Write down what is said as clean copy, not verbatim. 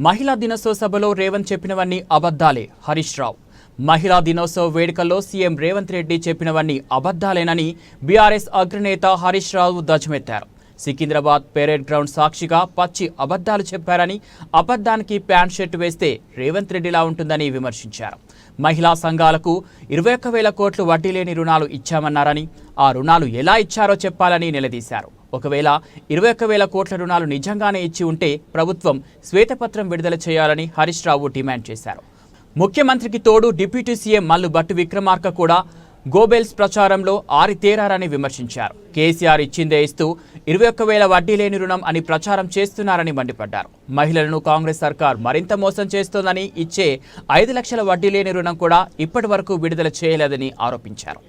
మహిళా దినోత్సవ సభలో రేవంత్ చెప్పినవన్నీ అబద్ధాలే. హరీష్ రావు మహిళా దినోత్సవ వేడుకల్లో సీఎం రేవంత్ రెడ్డి చెప్పినవన్నీ అబద్ధాలేనని బీఆర్ఎస్ అగ్రనేత హరీష్ రావు ధ్వజమెత్తారు. సికింద్రాబాద్ పెరేడ్ గ్రౌండ్ సాక్షిగా పచ్చి అబద్ధాలు చెప్పారని, అబద్ధానికి ప్యాంట్ షర్ట్ వేస్తే రేవంత్ రెడ్డిలా ఉంటుందని విమర్శించారు. మహిళా సంఘాలకు 21,000 కోట్లు వడ్డీ లేని రుణాలు ఇచ్చామన్నారని, ఆ రుణాలు ఎలా ఇచ్చారో చెప్పాలని నిలదీశారు. ఒకవేళ 21,000 కోట్ల రుణాలు నిజంగానే ఇచ్చి ఉంటే ప్రభుత్వం శ్వేతపత్రం విడుదల చేయాలని హరీష్ రావు డిమాండ్ చేశారు. ముఖ్యమంత్రికి తోడు డిప్యూటీ సీఎం మల్లు భట్టి విక్రమార్క కూడా గోబెల్స్ ప్రచారంలో ఆరితేరారని విమర్శించారు. కేసీఆర్ ఇచ్చిందే ఇస్తూ 21,000 వడ్డీ లేని రుణం అని ప్రచారం చేస్తున్నారని మండిపడ్డారు. మహిళలను కాంగ్రెస్ సర్కార్ మరింత మోసం చేస్తోందని, ఇచ్చే 5 లక్షల వడ్డీ లేని రుణం కూడా ఇప్పటి వరకు విడుదల చేయలేదని ఆరోపించారు.